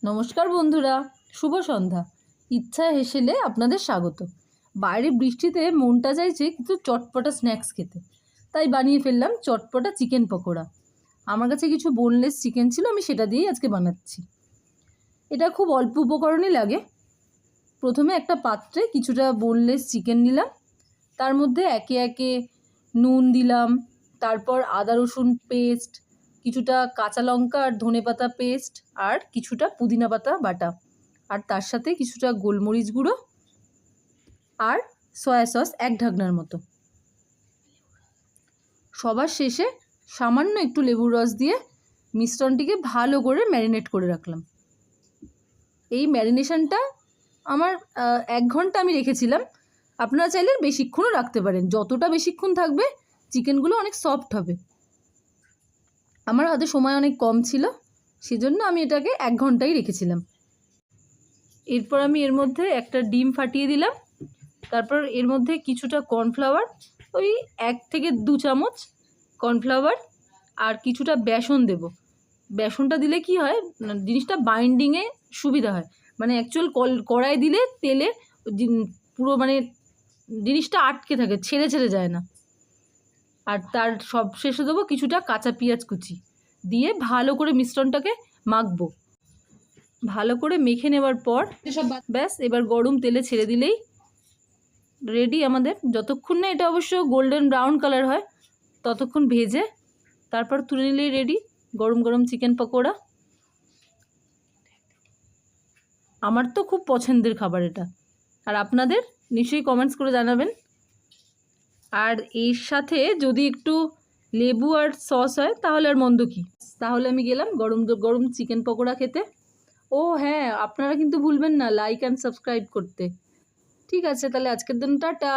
নমস্কার বন্ধুরা, শুভ সন্ধ্যা। ইচ্ছায় হেসেলে আপনাদের স্বাগত। বাইরে বৃষ্টিতে মনটা চাইছে কিছু চটপটা স্ন্যাক্স খেতে, তাই বানিয়ে ফেললাম চটপটা চিকেন পকোড়া। আমার কাছে কিছু বোনলেস চিকেন ছিল, আমি সেটা দিয়েই আজকে বানাচ্ছি। এটা খুব অল্প উপকরণই লাগে। প্রথমে একটা পাত্রে কিছুটা বোনলেস চিকেন নিলাম, তার মধ্যে একে একে নুন দিলাম, তারপর আদা রসুন পেস্ট, কিছুটা কাঁচা লঙ্কা আর ধনেপাতা পেস্ট, আর কিছুটা পুদিনা পাতা বাটা, আর তার সাথে কিছুটা গোলমরিচ গুঁড়ো আর সয়া সস 1 ঢাকনার মতো। সবার শেষে সামান্য একটু লেবুর রস দিয়ে মিশ্রণটিকে ভালো করে ম্যারিনেট করে রাখলাম। এই ম্যারিনেশনটা আমার 1 ঘন্টা আমি রেখেছিলাম। আপনারা চাইলে বেশিক্ষণও রাখতে পারেন, যতটা বেশিক্ষণ থাকবে চিকেনগুলো অনেক সফট হবে। আমার হাতে সময় অনেক কম ছিল, সেজন্য আমি এটাকে 1 ঘন্টাই রেখেছিলাম। এরপর আমি এর মধ্যে একটা ডিম ফাটিয়ে দিলাম, তারপর এর মধ্যে কিছুটা কর্নফ্লাওয়ার, ওই 1 থেকে 2 চামচ কর্নফ্লাওয়ার, আর কিছুটা বেসন দেব। বেসনটা দিলে কি হয়, জিনিসটা বাইন্ডিংয়ে সুবিধা হয়। মানে অ্যাকচুয়াল কড়াই দিলে তেলে পুরো জিনিসটা আটকে থাকে, ছেড়ে ছেড়ে যায় না। আর তার সব শেষে দেবো কিছুটা কাঁচা পেঁয়াজ কুচি দিয়ে ভালো করে মিশ্রণটাকে মাখবো। ভালো করে মেখে নেওয়ার পর ব্যাস, এবার গরম তেলে ছেড়ে দিলেই রেডি আমাদের। যতক্ষণ না এটা অবশ্য গোল্ডেন ব্রাউন কালার হয় ততক্ষণ ভেজে তারপর তুলে নিলেই রেডি গরম গরম চিকেন পকোড়া। আমার তো খুব পছন্দের খাবার এটা, আর আপনাদের নিশ্চয়ই কমেন্টস করে জানাবেন। আর এর সাথে যদি একটু লেবু আর সস হয় তাহলে আর মন্দ কি। তাহলে আমি গেলাম গরম গরম চিকেন পকোড়া খেতে। ও হ্যাঁ, আপনারা কিন্তু ভুলবেন না লাইক অ্যান্ড সাবস্ক্রাইব করতে। ঠিক আছে, তাহলে আজকের দিন টাটা।